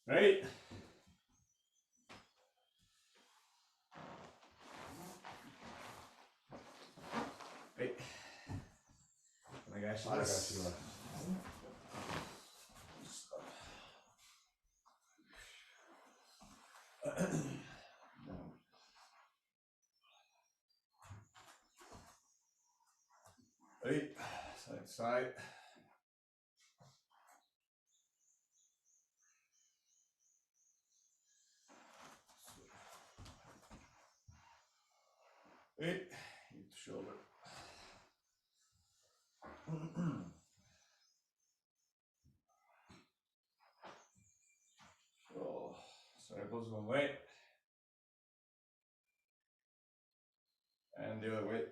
Right. Right. お願いします。はい。Side to side. Right. Hip to shoulder. So, circles one way. And the other way.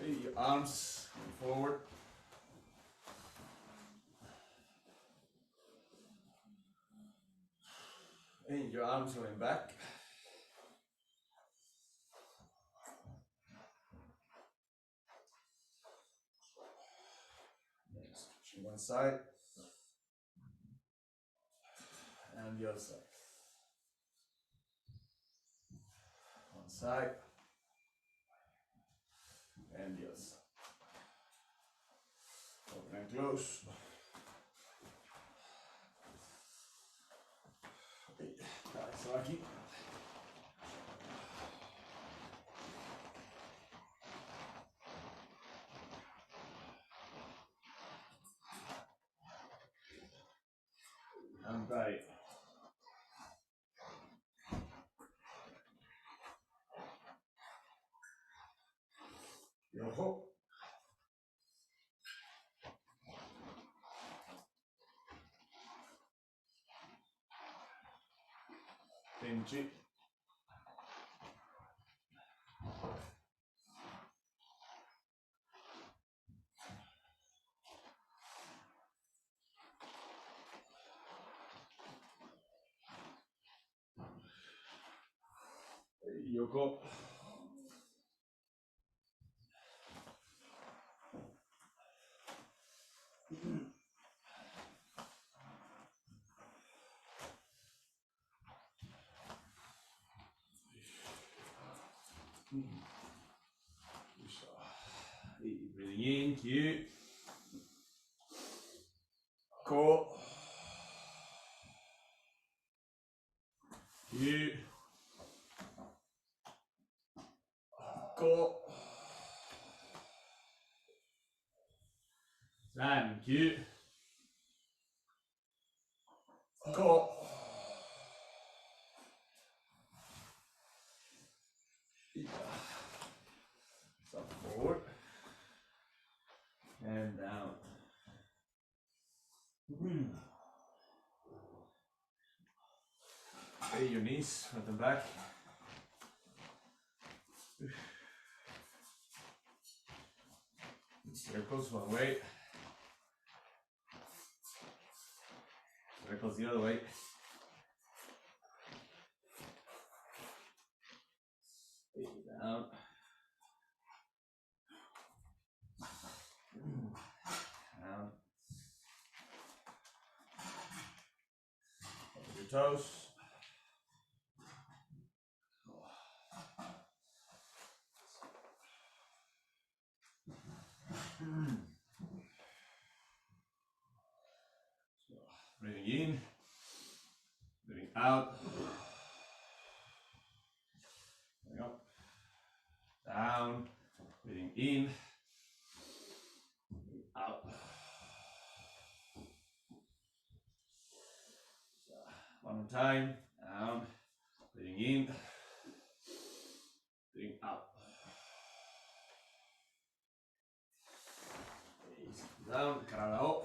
Hey, your arms going forward. And your arms going back. Switching one side. And the other side. One side. And the other side. Open and close. Taisabaki. And right. Yoho. Benji. Yoko. Breathing in, Q. Ko. Q. Ko. San, Q. Ko. Step forward. And down. Okay, your knees, front and back. Circles one way. Circles the other way. Down. Down. Up with your toes. Breathing in, breathing out, going up, down, breathing in, breathing out. One more time, down, breathing in, breathing out. Down, 体を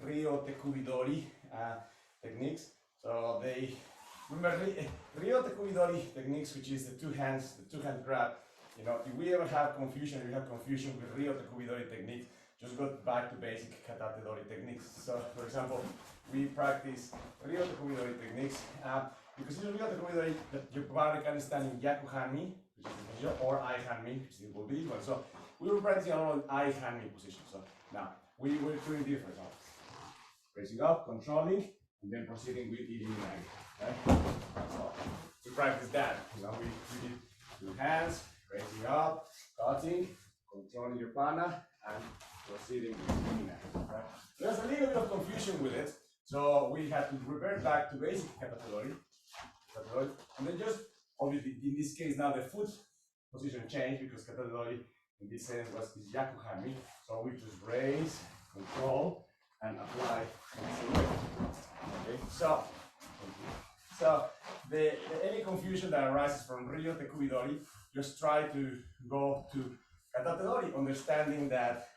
Ryotekubidori techniques. So they remember Ryotekubidori techniques, which is the two hand grab. You know, if we ever have confusion, with Ryotekubidori techniques, just go back to basic Katate-dori techniques. So, for example, we practice Ryotekubidori techniques because in Ryotekubidori, your body can stand in Yaku Hanmi, which is the position, or I Hanmi, which will be this one. So, we were practicing a lot of I Hanmi position. So, now we were doing different. So, raising up, controlling, and then proceeding with eating in anger. Okay? So, we practice that. You know, we did two hands, raising up, cutting, controlling your prana, and proceeding with eating anger. Right? There's a little bit of confusion with it, so we had to revert back to basic Katate-dori, and then just obviously in this case now the foot position changed because Katate-dori in this sense was Yaku Hanmi, so we just raise, control, and apply. Okay, so any confusion that arises from Ryotekubidori, just try to go to Katate-dori, understanding that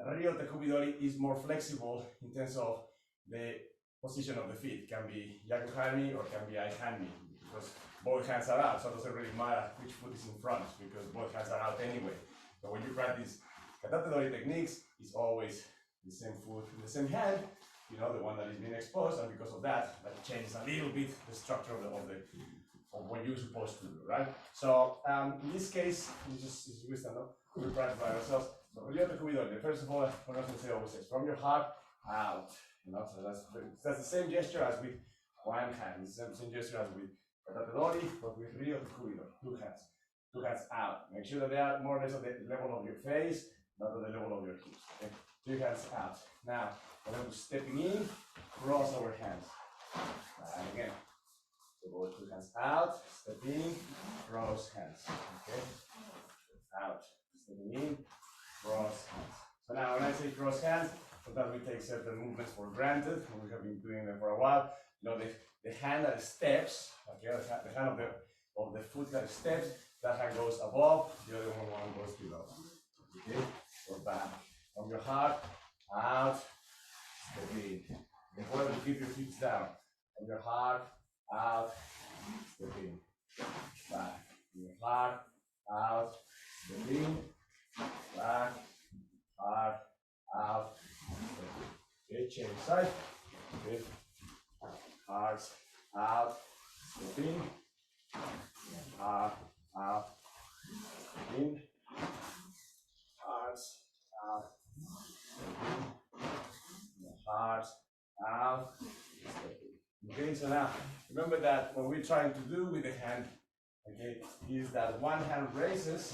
Ryotekubidori is more flexible in terms of the position of the feet. It can be Yaku Hanmi or can be I Hanmi, because both hands are out, so it doesn't really matter which foot is in front because both hands are out anyway. So when you practice Katate-dori techniques, it's always the same foot in the same hand, you know, the one that is being exposed, and because of that, that changes a little bit the structure of what you're supposed to do, right? So in this case, we stand up, we practice by ourselves. So Ryotekubidori, first of all, what Sensei always says, from your heart out, you know, so that's the same gesture as with one hand, it's the same gesture as with Katate-dori, but with Ryotekubidori, two hands out. Make sure that they are more or less at the level of your face, not at the level of your hips. Okay? 2 hands out. Now, we're going to stepping in, cross our hands. And again, so go 2 hands out, step in, cross hands. Okay? Out, stepping in, cross hands. So now, when I say cross hands, sometimes we take certain movements for granted, and we have been doing them for a while. You know, the hand that steps, okay, the hand of the foot that steps, that hand goes above, the other one goes below. Okay? Or back. From your heart, out, step in. Important to keep your feet down. From your heart, out, step in. Back. From your heart, out, step in. Back, heart, out, step in. Okay, change side. Okay. Heart, out, step in. Heart, out, step in. Heart, out. Heart out. Okay, so now remember that what we're trying to do with the hand, okay, is that one hand raises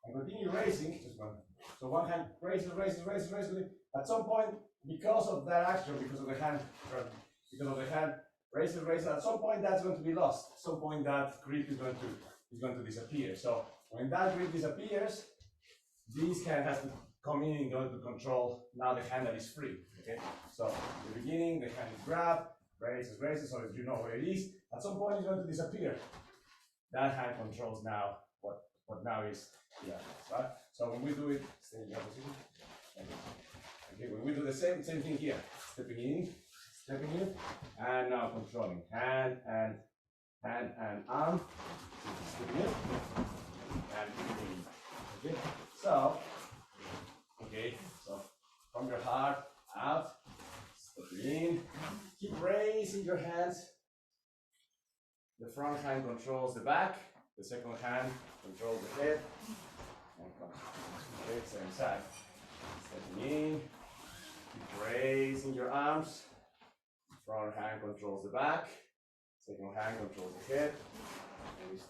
and continue raising. Just one. So one hand raises. At some point, because of that action, because of the hand raises. At some point, that's going to be lost. At some point, that grip is going to disappear. So when that grip disappears, this hand has to come in order to control now the hand that is free. Okay, so in the beginning the hand is grabbed, raises, so you know where it is. At some point it's going to disappear. That hand controls now what now is the right? So when we do it, stay in your position. Okay, when we do the same thing here, stepping in, and now controlling hand and arm, stepping in, and in. Okay, so. Okay, so from your heart out, step in, keep raising your hands. The front hand controls the back, the second hand controls the head. Okay, same side. Stepping in, keep raising your arms. Front hand controls the back, second hand controls the head. Same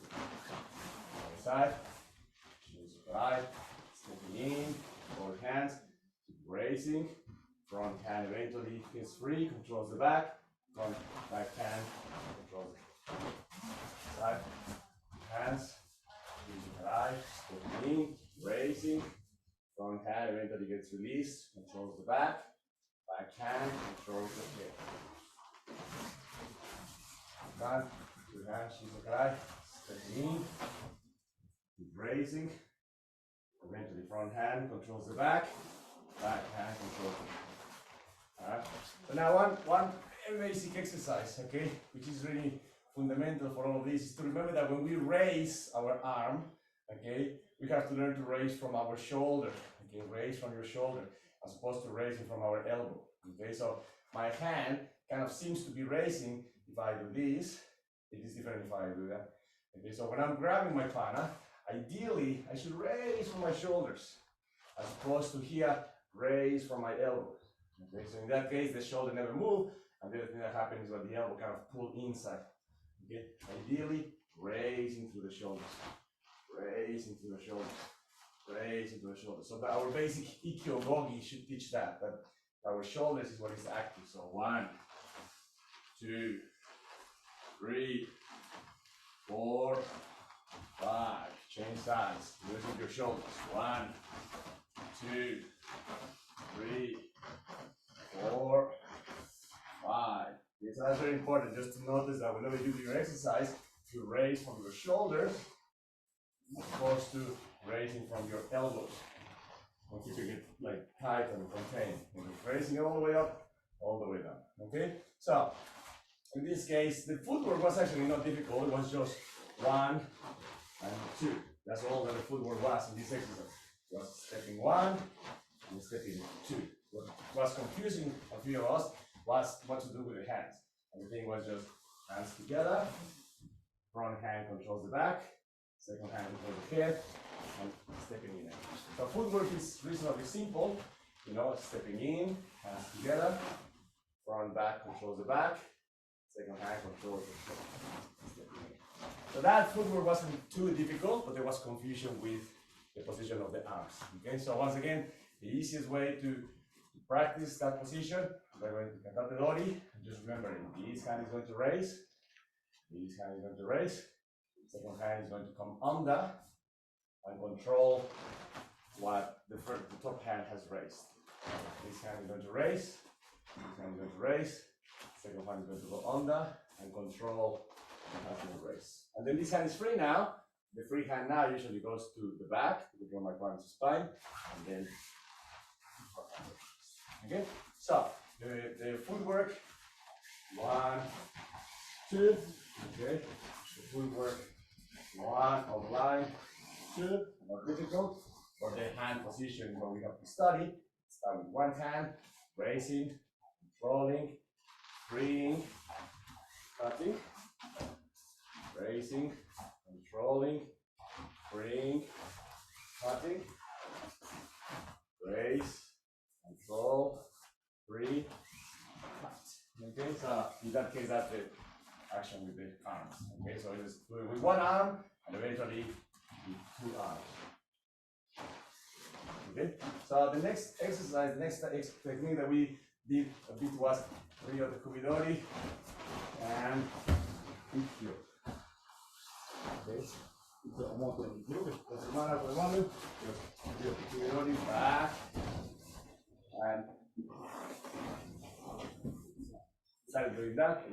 side. Choose your right. Stepping in. Both hands, keep raising. Front hand eventually is free, controls the back. Back hand controls the side. Hands, using the right, stepping in, raising. Front hand eventually gets released, controls the back. Back hand controls the head. One, 2 hands, use the right, stepping in, keep raising. Eventually front hand controls the back hand controls So now one very basic exercise, okay, which is really fundamental for all of this, is to remember that when we raise our arm, okay, we have to learn to raise from our shoulder, okay, raise from your shoulder, as opposed to raising from our elbow, okay. So my hand kind of seems to be raising if I do this. It is different if I do that. Okay, so when I'm grabbing my pana, ideally I should raise from my shoulders, as opposed to here, raise from my elbow. Okay, so in that case, the shoulder never move, and the other thing that happens is that the elbow kind of pull inside. Okay, ideally, raising through the shoulders, raising through the shoulders, raising through the shoulders. So that our basic Ikkyo should teach that our shoulders is what is active. So 1, 2, 3, 4, 5. Change sides. Using your shoulders. 1, 2, 3, 4, 5. Okay, so that's very important. Just to notice that whenever you do your exercise, you raise from your shoulders, as opposed to raising from your elbows. And keeping it like tight and contained. And raising it all the way up, all the way down. Okay? So in this case, the footwork was actually not difficult. It was just 1 and 2. That's all that the footwork was in this exercise. It was stepping 1 and stepping 2. What was confusing a few of us was what to do with the hands. And the thing was just hands together, front hand controls the back, second hand controls the head, and stepping in. So footwork is reasonably simple, you know, stepping in, hands together, front back controls the back, second hand controls the head, stepping in. So that footwork wasn't too difficult, but there was confusion with the position of the arms. Okay, so once again, the easiest way to practice that position by going to Ryotekubidori, and just remembering this hand is going to raise, this hand is going to raise, second hand is going to come under and control what the top hand has raised. This hand is going to raise, this hand is going to raise, second hand is going to go under and control what has been raised. And then this hand is free now. The free hand now usually goes to the back, to the my quadrants spine, and then okay. So the footwork, 1, 2, okay. The footwork, 1 of line, 2, more difficult. For the hand position, what we have to study, start with one hand, raising, controlling, freeing, cutting, raising, controlling, freeing, cutting, raise, control, free, cut. Okay, so in that case, that's the action with the arms. Okay, so it is doing with one arm and eventually with 2 arms. Okay, so the next exercise, the next technique that we did a bit was Ryotekubidori and Aikido. Okay, so I'm not going to do it. Doesn't matter for the moment. Just Ryotekubidori back and start doing that.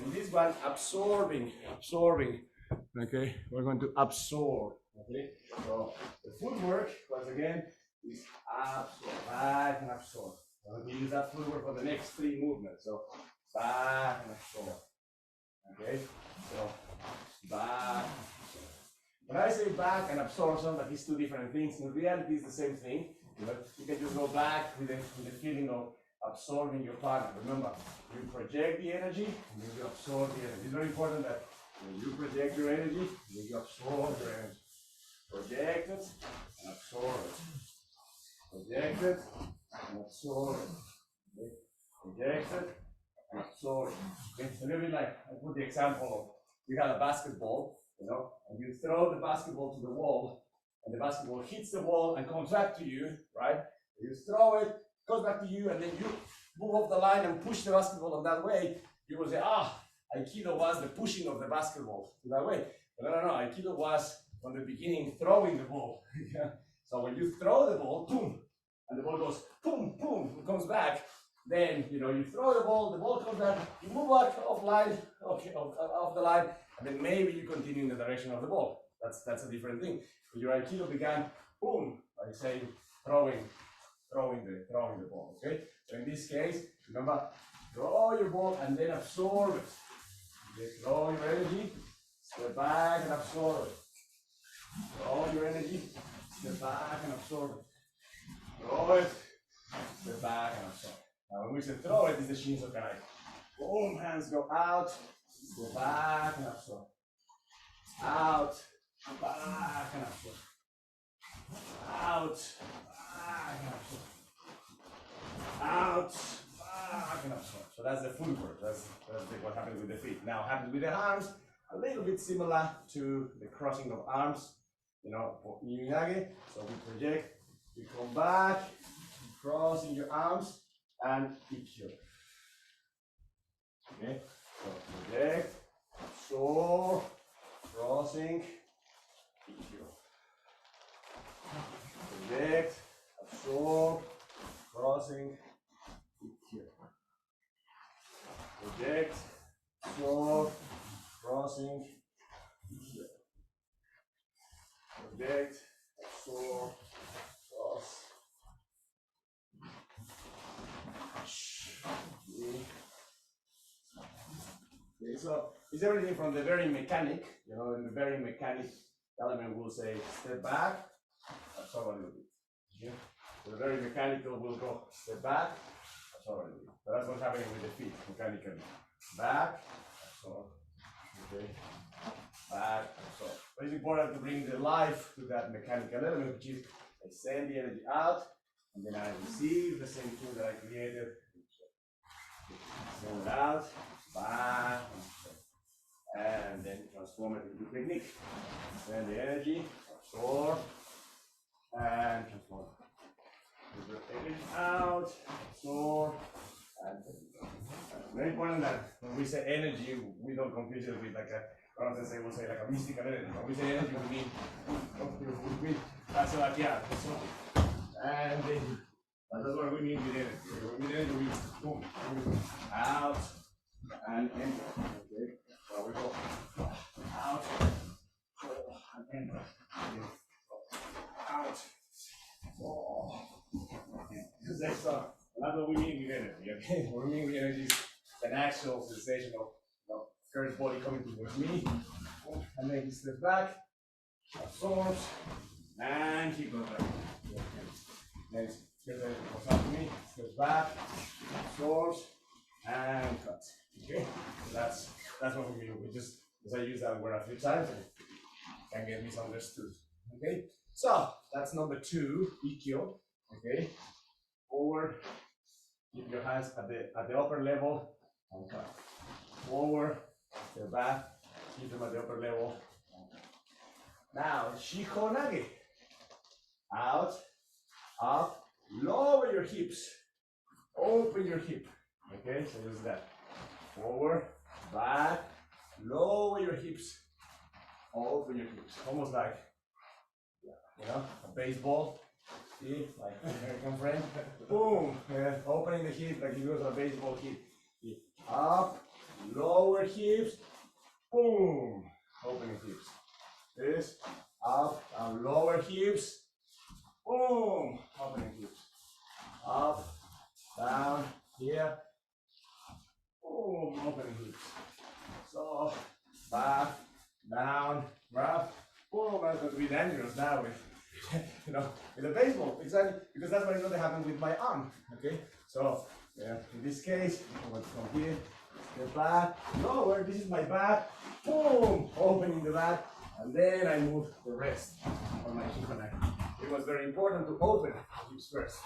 In this one, absorbing. Okay, we're going to absorb. Okay, so the footwork, once again, is absorb, back and absorb. I'm going to use that footwork for the next 3 movements. So back and absorb. Okay, so back. When I say back and absorb, some like it's 2 different things. In reality, it's the same thing. You know, you can just go back with the feeling of absorbing your partner. Remember, you project the energy and then you absorb the energy. It's very important that when you project your energy, you absorb your energy. Project it and absorb it. Project it and absorb it. Okay. Project it and absorb it. Okay. So maybe like I put the example of you have a basketball, you know, and you throw the basketball to the wall, and the basketball hits the wall and comes back to you, right? You throw it, goes back to you, and then you move off the line and push the basketball on that way. You will say, Aikido was the pushing of the basketball to that way. But no, Aikido was from the beginning throwing the ball. So when you throw the ball, boom, and the ball goes boom, boom, it comes back. Then you throw the ball comes back, you move back off line, okay, off the line, and then maybe you continue in the direction of the ball. That's a different thing. Your Aikido began boom, like saying throwing throwing the ball. Okay. So in this case, remember, throw your ball and then absorb it. Okay. Throw your energy, step back and absorb it. Throw your energy, step back and absorb it. Throw it, step back and absorb it. Now when we say throw it, it's the Shinso Kanai. Boom, hands go out, go back and absorb. Out, back and absorb. Out, back and absorb. Out, back and absorb. So that's the full work. That's what happens with the feet. Now happens with the arms, a little bit similar to the crossing of arms, you know, for Yin-Yage. So we project, we come back, crossing your arms, and Ikkyo. Okay, so project, absorb, crossing, Ikkyo. Project, absorb, crossing, Ikkyo. Project, absorb, crossing, Ikkyo. Project, absorb, cross. Okay, so it's everything from the very mechanic, you know, in the very mechanic element we'll say step back, absorb a little bit. Okay? So the very mechanical will go step back, absorb a little bit. So that's what's happening with the feet mechanically. Back, absorb. Okay. Back, absorb. But it's important to bring the life to that mechanical element, which is I send the energy out and then I receive the same tool that I created. Send it out, back, and then transform it into technique. Send the energy, absorb, and transform. Move the energy out, absorb, and very important that when we say energy, we don't confuse it with like a, we'll say like a mystical energy. When we say energy, we mean Taisabaki. And then that's what we mean with energy. When we mean energy, we boom, out and enter. Okay, so we go out and enter. Okay. Out. So that's what we mean with energy. Okay, what we mean with energy is an actual sensation of Kurt's body coming towards me, and then he steps back, absorbs, and he goes back. Then Kurt's energy comes up to me, steps back, absorbs, and cuts. Okay, so that's what we mean. We just, because I use that word a few times, and it can get misunderstood. Okay, so that's number 2, Ikkyo. Okay, forward, keep your hands at the upper level, and cut. Forward, step back, keep them at the upper level. Now, Shihonage. Out, up, lower your hips, open your hip. Okay, so use that. Forward, back, lower your hips, open your hips. Almost like, you know, a baseball. See, like American friend. Boom, opening the hip like you go to a baseball hip. Up, lower hips, boom, opening hips. This, up, and lower hips, boom, opening hips. Up, down, here, boom, opening hips. So, back, down, grab, boom, that's going to be dangerous now with, you know, with a baseball, exactly, because that's what is going to happen with my arm, okay? So, in this case, I'm going to come here, step back, lower, this is my back, boom, opening the back, and then I move the rest on my hip and neck. It was very important to open the hips first.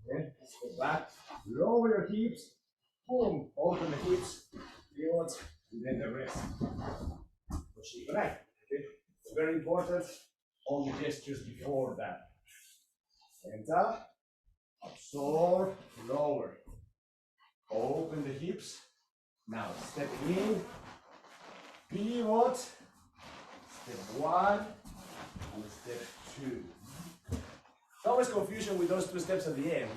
Okay, step back, lower your hips, boom, open the hips, pivot, and then the rest. Okay, it's very important, all the gestures before that. Enter, absorb, lower, open the hips. Now stepping in, pivot, step 1 and step 2. There's always confusion with those 2 steps at the end.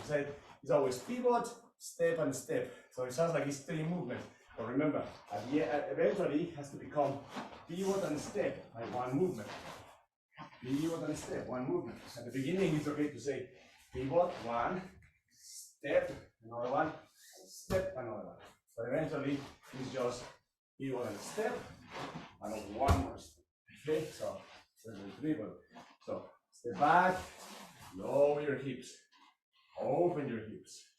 It's always pivot, step, and step. So it sounds like it's 3 movements. But remember, at the end, eventually it has to become pivot and step, like 1 movement. Pivot and step, 1 movement. At the beginning, it's okay to say pivot, one, step, another one, step, another one. So eventually it's just pivot and step, and one more step. Okay, so pivot. So step back, lower your hips, open your hips.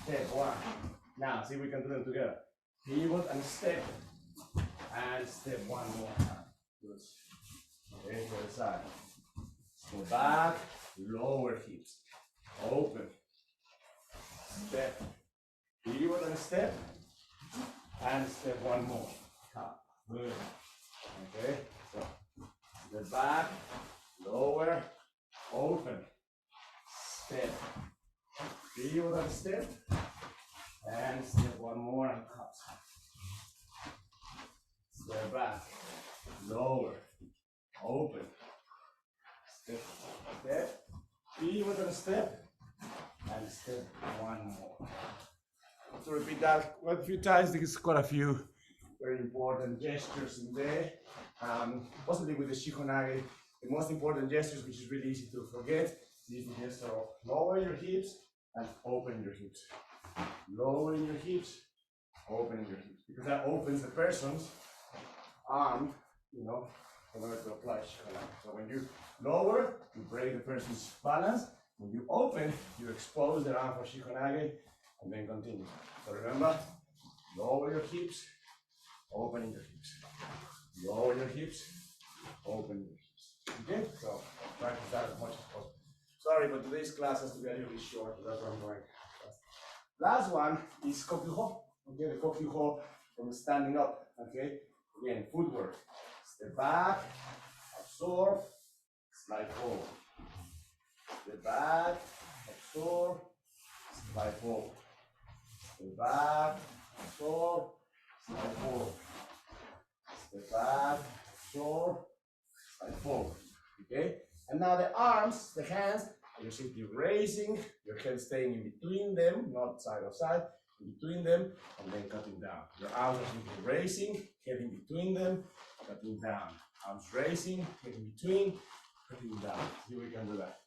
Step one. Now see if we can do them together. Pivot and step one more time. Good. Okay, to the side. Step back, lower hips, open. Step, pivot and step one more. Up. Good. Okay, so step back, lower, open. Step, pivot and step one more and cut. Step back, lower, open. Step, pivot and step one more. So repeat that quite a few times. There's quite a few very important gestures in there. Possibly with the Shikonage, the most important gestures, which is really easy to forget, is the gesture of lower your hips and open your hips. Lowering your hips, opening your hips. Because that opens the person's arm, in order to apply Shikonage. So when you lower, you break the person's balance. When you open, you expose their arm for Shikonage, and then continue. So remember, lower your hips, opening your hips. Lower your hips, open your hips. Okay? So practice that as much as possible. Sorry, but today's class has to be a little bit short, so that's where I'm going. Last one is Kokyuho. Okay, the Kokyuho from standing up. Okay? Again, footwork. Step back, absorb, slide forward. Step back, absorb, slide forward. Step back, absorb, slide forward. Step back, absorb, slide forward. Okay? And now the arms, the hands, you're simply raising, your head staying in between them, not side of side, in between them, and then cutting down. Your arms are simply raising, head in between them, cutting down. Arms raising, head in between, cutting down. See if we can do that.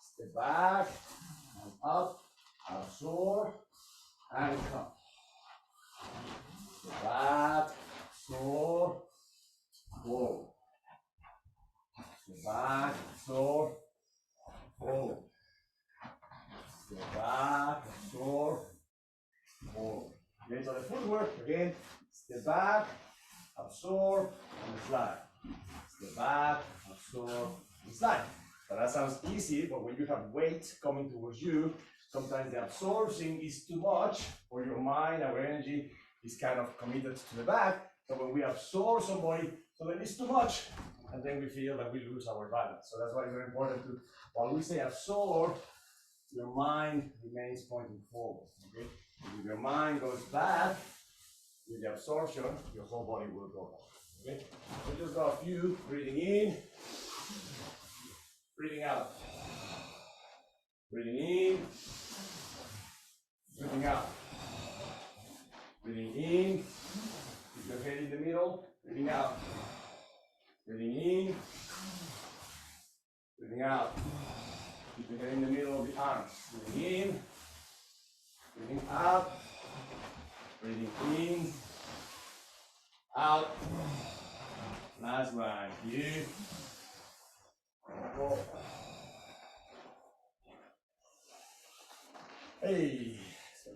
Step back, and up, absorb, and come. Step back, absorb, forward. Step back, absorb, forward. Step back, absorb, forward. Okay, so the footwork, again, step back, absorb, and slide. Step back, absorb, and slide. So that sounds easy, but when you have weight coming towards you, sometimes the absorption is too much, or your mind, our energy is kind of committed to the back. So when we absorb somebody, so then it's too much, and then we feel that we lose our balance. So that's why it's very important to, while we say absorb, your mind remains pointing forward. Okay? If your mind goes back with the absorption, your whole body will go back. Okay? So just got a few, breathing in, breathing out. Breathing in, breathing out. Breathing in, keep your head in the middle, breathing out. Breathing in, breathing out. Keep your head in the middle of the arms. Breathing in, breathing out, breathing in, out. Last one, here. Go. Hey, so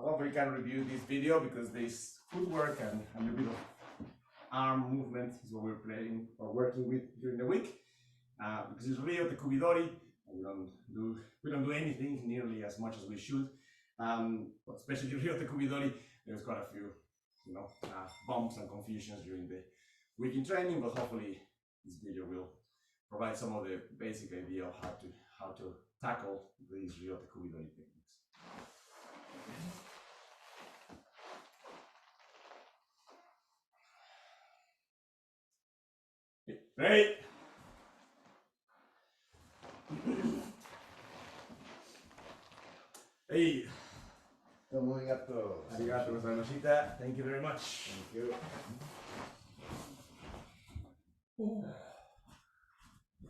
hopefully you can review this video because this footwork and a little bit of arm movement is what we're playing or working with during the week. Because it's Ryotekubidori, and we don't do anything nearly as much as we should. Especially Ryotekubidori, there's quite a few, bumps and confusions during the week in training, but hopefully this video will provide some of the basic idea of how to tackle these Ryotekubidori techniques. Great. Hey. Arigato gozaimasu. Thank you very much. Thank you.